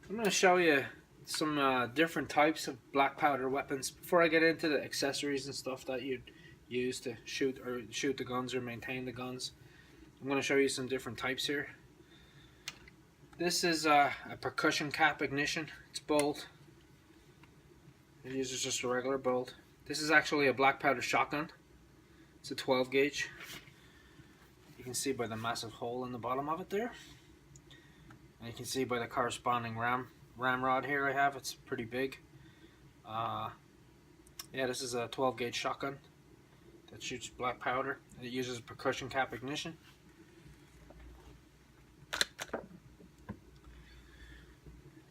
I'm going to show you some different types of black powder weapons before I get into the accessories and stuff that you'd use to shoot the guns or maintain the guns. I'm going to show you some different types here. This is a percussion cap ignition. It's bolt. It uses just a regular bolt. This is actually a black powder shotgun. It's a 12 gauge. You can see by the massive hole in the bottom of it there. And you can see by the corresponding ramrod here I have, it's pretty big. Yeah, this is a 12 gauge shotgun that shoots black powder. It uses percussion cap ignition.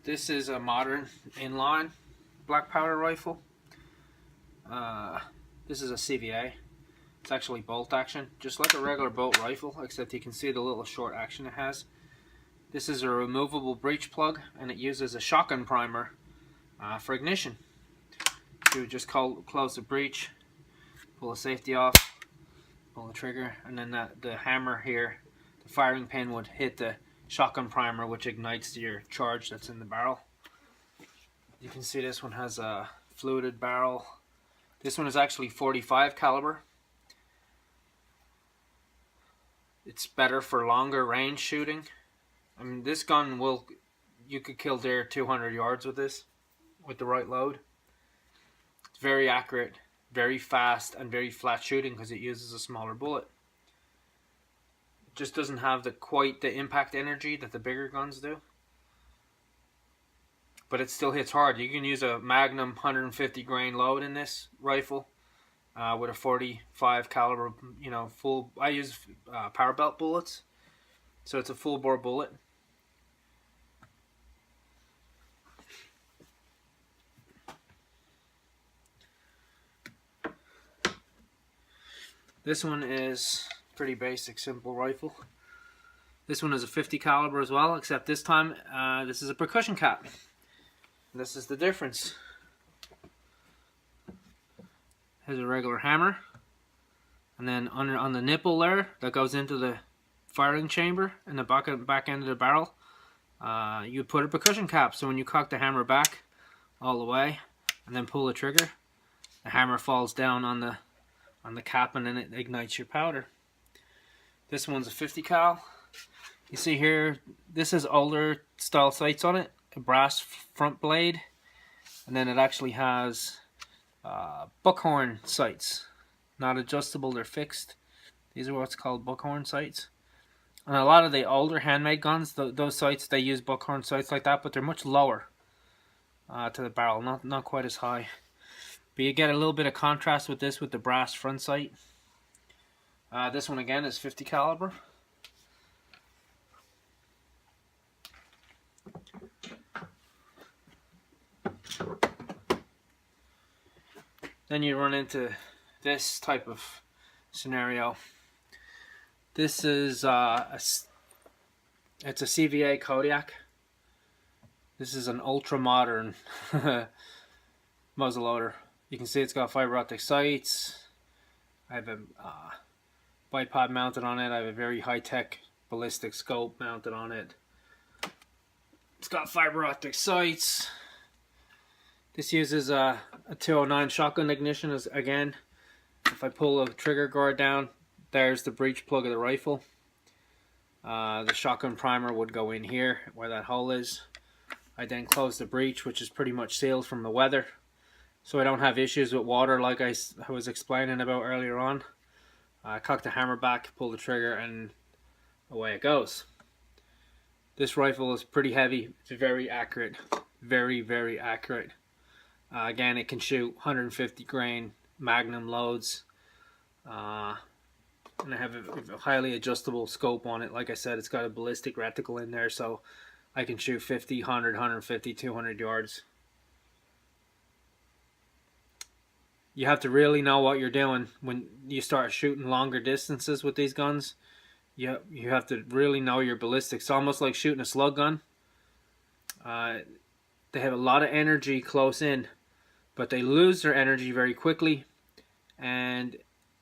This is a modern inline black powder rifle. This is a CVA. It's actually bolt action, just like a regular bolt rifle, except you can see the little short action it has. This is a removable breech plug, and it uses a shotgun primer for ignition. So you just close the breech, pull the safety off, pull the trigger, and then the hammer here, the firing pin would hit the shotgun primer, which ignites your charge that's in the barrel. You can see this one has a fluted barrel. This one is actually 45 caliber. It's better for longer range shooting. I mean, this gun you could kill deer 200 yards with this, with the right load. It's very accurate, very fast, and very flat shooting because it uses a smaller bullet. It just doesn't have quite the impact energy that the bigger guns do. But it still hits hard. You can use a Magnum 150 grain load in this rifle with a 45 caliber, full. I use power belt bullets, so it's a full bore bullet. This one is pretty basic, simple rifle. This one is a 50 caliber as well, except this time this is a percussion cap. This is the difference. Here's a regular hammer, and then on the nipple there that goes into the firing chamber in the back end of the barrel, you put a percussion cap. So when you cock the hammer back all the way and then pull the trigger, the hammer falls down on the cap, and then it ignites your powder. This one's a 50 cal. You see here, this is older style sights on it, a brass front blade, and then it actually has buckhorn sights, not adjustable, they're fixed. These are what's called buckhorn sights. And a lot of the older handmade guns, those sights, they use buckhorn sights like that, but they're much lower to the barrel, not quite as high. But you get a little bit of contrast with this with the brass front sight. This one again is 50 caliber. Then you run into this type of scenario. This is it's a CVA Kodiak. This is an ultra modern muzzleloader. You can see it's got fiber optic sights. I have a bipod mounted on it. I have a very high-tech ballistic scope mounted on it. It's got fiber optic sights. This uses a 209 shotgun ignition. Again, if I pull a trigger guard down, there's the breech plug of the rifle. The shotgun primer would go in here where that hole is. I then close the breech, which is pretty much sealed from the weather, so I don't have issues with water like I was explaining about earlier on. I cock the hammer back, pull the trigger, and away it goes. This rifle is pretty heavy. It's very accurate. Very, very accurate. Again, it can shoot 150 grain Magnum loads. And I have a highly adjustable scope on it. Like I said, it's got a ballistic reticle in there, so I can shoot 50, 100, 150, 200 yards. You have to really know what you're doing when you start shooting longer distances with these guns. You have to really know your ballistics. It's almost like shooting a slug gun. They have a lot of energy close in, but they lose their energy very quickly, and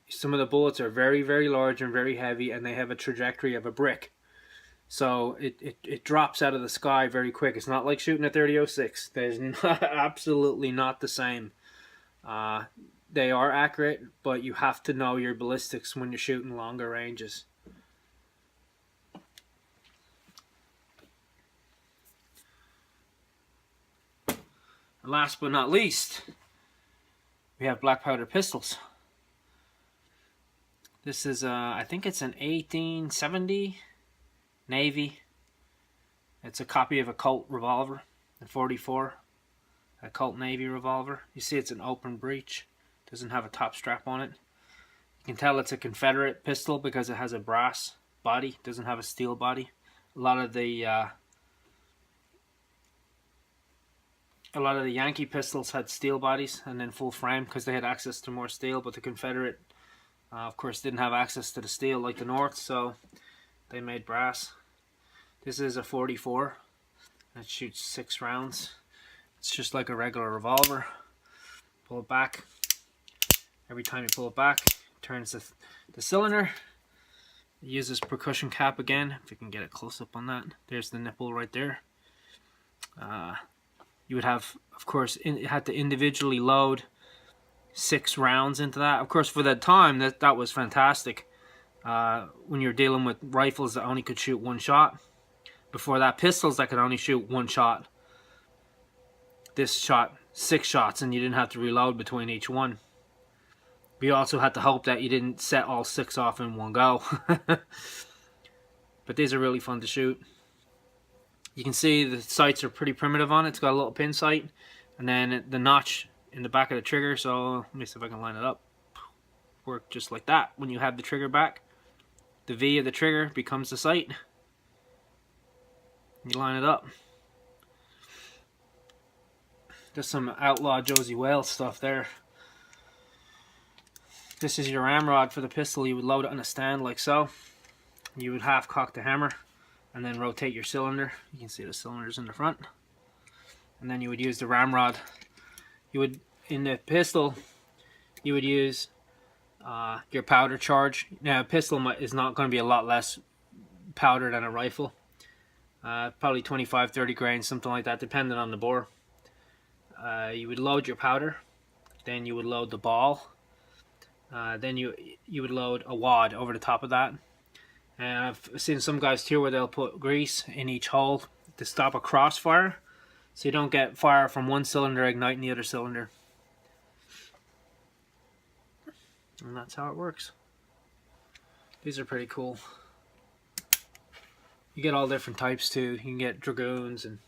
some of the bullets are very, very large and very heavy, and they have a trajectory of a brick. So it drops out of the sky very quick. It's not like shooting a 30-06. There's absolutely not the same. They are accurate, but you have to know your ballistics when you're shooting longer ranges. And last but not least, we have Blackpowder pistols. This is, I think it's an 1870 Navy. It's a copy of a Colt revolver, a 44, a Colt Navy revolver. You see it's an open breech. Doesn't have a top strap on it. You can tell it's a Confederate pistol because it has a brass body. Doesn't have a steel body. A lot of the Yankee pistols had steel bodies and then full frame because they had access to more steel, but the Confederate, of course, didn't have access to the steel like the North, so they made brass. This is a 44. It shoots 6 rounds. It's just like a regular revolver. Pull it back. Every time you pull it back, it turns the cylinder. It uses percussion cap again. If you can get a close up on that. There's the nipple right there. You would have, of course, it had to individually load 6 rounds into that. Of course, for that time, that was fantastic. When you're dealing with rifles that only could shoot 1 shot. Before that, pistols that could only shoot 1 shot. This shot 6 shots, and you didn't have to reload between each one. But you also had to hope that you didn't set all 6 off in one go. But these are really fun to shoot. You can see the sights are pretty primitive on it. It's got a little pin sight, and then the notch in the back of the trigger. So let me see if I can line it up. Work just like that. When you have the trigger back, the V of the trigger becomes the sight. You line it up. Just some outlaw Josie Wales stuff there. This is your ramrod for the pistol. You would load it on a stand like so. You would half cock the hammer and then rotate your cylinder. You can see the cylinders in the front. And then you would use the ramrod. You would, in the pistol, you would use your powder charge. Now, a pistol is not going to be a lot less powder than a rifle. Probably 25-30 grains, something like that, depending on the bore. You would load your powder, then you would load the ball, then you would load a wad over the top of that. And I've seen some guys too where they'll put grease in each hole to stop a crossfire, so you don't get fire from one cylinder igniting the other cylinder. And that's how it works. These are pretty cool. You get all different types too. You can get dragoons and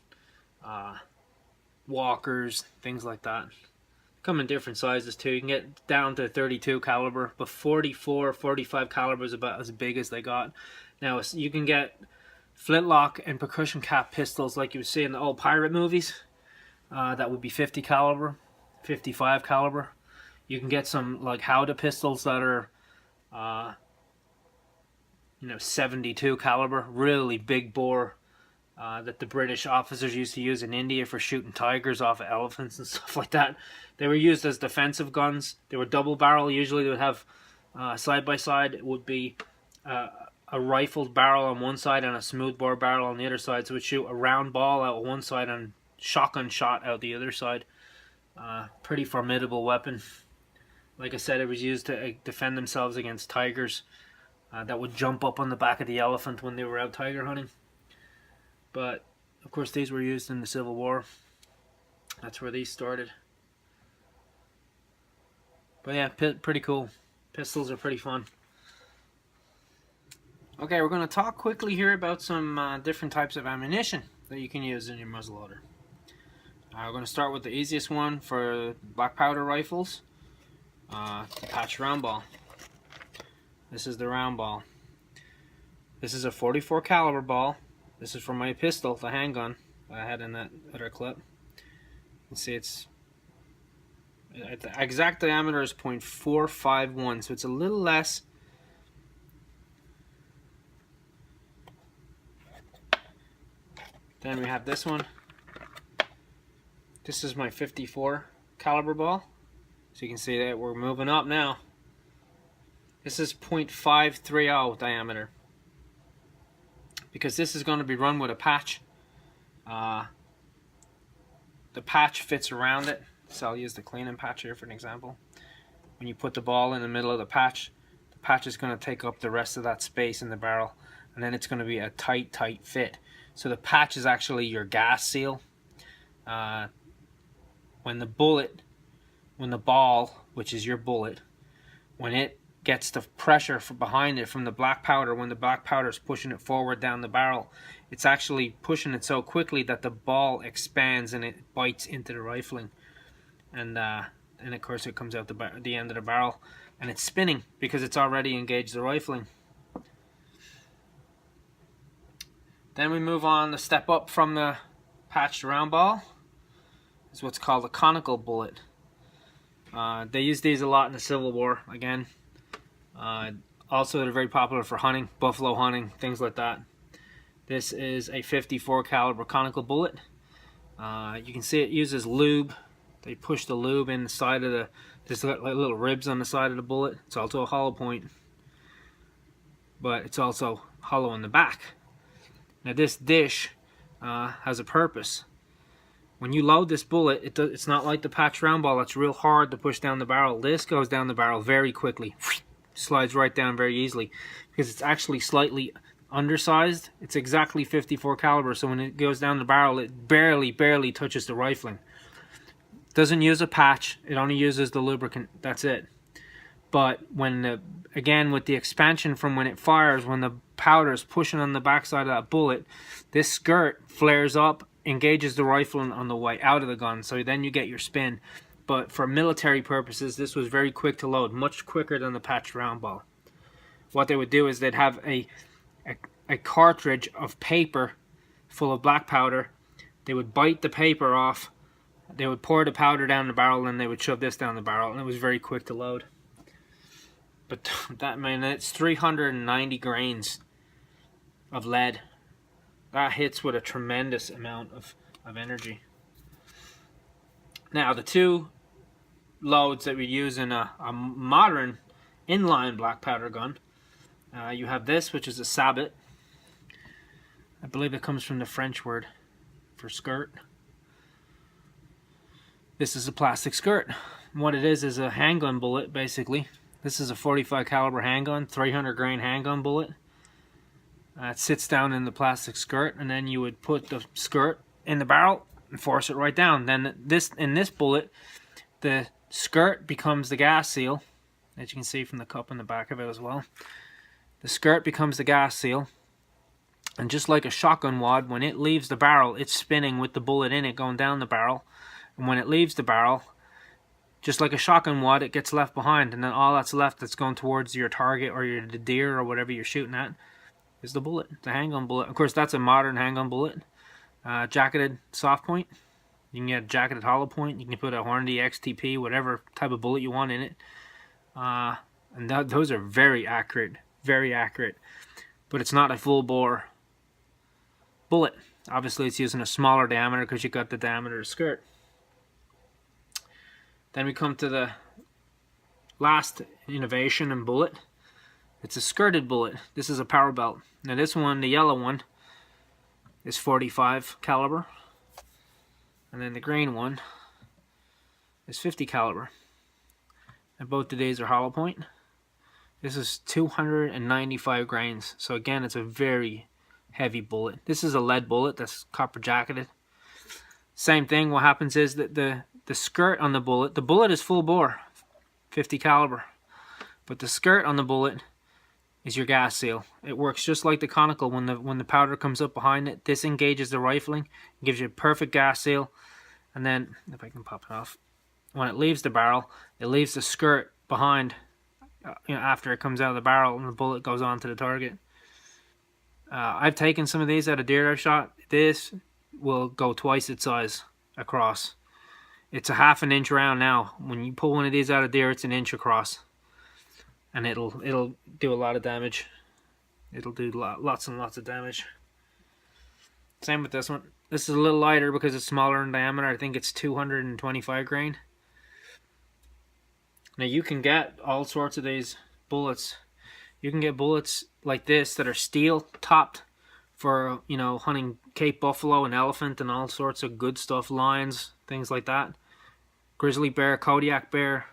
walkers, things like that. Come in different sizes too. You can get down to 32 caliber, but 44, 45 caliber is about as big as they got. Now you can get flintlock and percussion cap pistols like you would see in the old pirate movies. That would be 50 caliber, 55 caliber. You can get some like Howdah pistols that are 72 caliber, really big bore, that the British officers used to use in India for shooting tigers off of elephants and stuff like that. They were used as defensive guns. They were double barrel. Usually they would have side by side. It would be a rifled barrel on one side and a smoothbore barrel on the other side. So it would shoot a round ball out one side and shotgun shot out the other side. Pretty formidable weapon. Like I said, it was used to defend themselves against tigers that would jump up on the back of the elephant when they were out tiger hunting. But, of course, these were used in the Civil War. That's where these started. But yeah, pretty cool. Pistols are pretty fun. Okay, we're going to talk quickly here about some different types of ammunition that you can use in your muzzleloader. We're going to start with the easiest one for Blackpowder rifles. The patch round ball. This is the round ball. This is a 44 caliber ball. This is from my pistol, the handgun that I had in that other clip. You can see it's the exact diameter is 0.451, so it's a little less. Then we have this one. This is my 54 caliber ball. So you can see that we're moving up now. This is 0.530 diameter. because this is going to be run with a patch. The patch fits around it, so I'll use the cleaning patch here for an example. When you put the ball in the middle of the patch is going to take up the rest of that space in the barrel, and then it's going to be a tight fit. So the patch is actually your gas seal. When the ball, which is your bullet, when it gets the pressure from behind it from the black powder, when the black powder is pushing it forward down the barrel, it's actually pushing it so quickly that the ball expands and it bites into the rifling, and of course it comes out the end of the barrel, and it's spinning because it's already engaged the rifling. Then we move on to step up from the patched round ball. Is what's called a conical bullet. They used these a lot in the Civil War, again. Also, they're very popular for hunting, buffalo hunting, things like that. This is a 54 caliber conical bullet. You can see it uses lube. They push the lube in the side of there's like little ribs on the side of the bullet. It's also a hollow point, but it's also hollow in the back. Now this dish has a purpose. When you load this bullet, it's not like the patch round ball. It's real hard to push down the barrel. This goes down the barrel very quickly. Slides right down very easily because it's actually slightly undersized. It's exactly 54 caliber, so when it goes down the barrel, it barely touches the rifling. Doesn't use a patch. It only uses the lubricant. That's it. But again, with the expansion from when it fires, when the powder is pushing on the backside of that bullet, this skirt flares up, engages the rifle on the way out of the gun, so then you get your spin. But for military purposes, this was very quick to load, much quicker than the patched round ball. What they would do is they'd have a cartridge of paper full of black powder. They would bite the paper off, they would pour the powder down the barrel, and they would shove this down the barrel, and it was very quick to load. But that, man, it's 390 grains of lead. That hits with a tremendous amount of energy. Now, the two loads that we use in a modern inline black powder gun, you have this, which is a sabot. I believe it comes from the French word for skirt. This is a plastic skirt. What it is a handgun bullet, basically. This is a 45 caliber handgun, 300 grain handgun bullet. It sits down in the plastic skirt, and then you would put the skirt in the barrel and force it right down. Then in this bullet, the skirt becomes the gas seal, as you can see from the cup in the back of it as well. The skirt becomes the gas seal, and just like a shotgun wad, when it leaves the barrel, it's spinning with the bullet in it going down the barrel. And when it leaves the barrel, just like a shotgun wad, it gets left behind, and then all that's left that's going towards your target or the deer or whatever you're shooting at is the bullet, the handgun bullet. Of course, that's a modern handgun bullet. Jacketed soft point. You can get a jacketed hollow point. You can put a Hornady XTP, whatever type of bullet you want in it. And those are very accurate, very accurate. But it's not a full bore bullet. Obviously, it's using a smaller diameter because you got the diameter of the skirt. Then we come to the last innovation in bullet. It's a skirted bullet. This is a power belt. Now this one, the yellow one, is 45 caliber. And then the green one is 50 caliber. And both of these are hollow point. This is 295 grains. So again, it's a very heavy bullet. This is a lead bullet that's copper jacketed. Same thing, what happens is that the skirt on the bullet is full bore, 50 caliber. But the skirt on the bullet is your gas seal. It works just like the conical. When the powder comes up behind it, this engages the rifling, gives you a perfect gas seal, and then, if I can pop it off, when it leaves the barrel, it leaves the skirt behind, after it comes out of the barrel and the bullet goes on to the target. I've taken some of these out of deer I've shot. This will go twice its size across. It's a half an inch around now. When you pull one of these out of deer, it's an inch across. And it'll do a lot of damage. It'll do lots and lots of damage. Same with this one. This is a little lighter because it's smaller in diameter. I think it's 225 grain. Now you can get all sorts of these bullets. You can get bullets like this that are steel topped for, you know, hunting Cape buffalo and elephant and all sorts of good stuff, lions, things like that. Grizzly bear, Kodiak bear.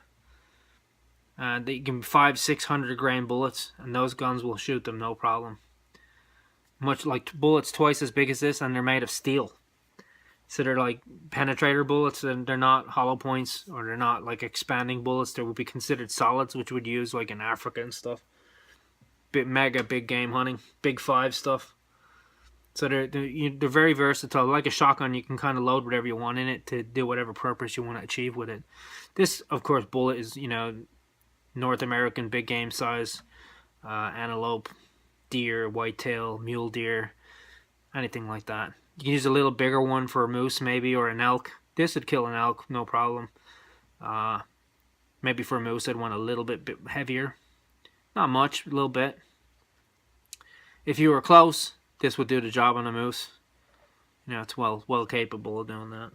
They can be 500-600 grain bullets, and those guns will shoot them no problem. Much like bullets twice as big as this, and they're made of steel. So they're like penetrator bullets, and they're not hollow points, or they're not like expanding bullets. They would be considered solids, which would use like in Africa and stuff. Mega big game hunting, big 5 stuff. So they're very versatile. Like a shotgun, you can kind of load whatever you want in it to do whatever purpose you want to achieve with it. This, of course, bullet is, you know, North American big game size, antelope, deer, whitetail, mule deer, anything like that. You can use a little bigger one for a moose maybe, or an elk. This would kill an elk, no problem. Maybe for a moose I'd want a little bit heavier. Not much, a little bit. If you were close, this would do the job on a moose. You know, it's well capable of doing that.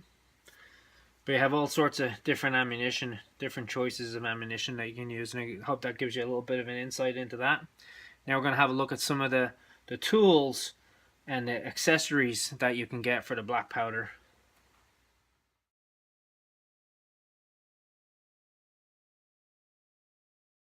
But you have all sorts of different ammunition, different choices of ammunition that you can use, and I hope that gives you a little bit of an insight into that. Now we're going to have a look at some of the tools and the accessories that you can get for the Blackpowder.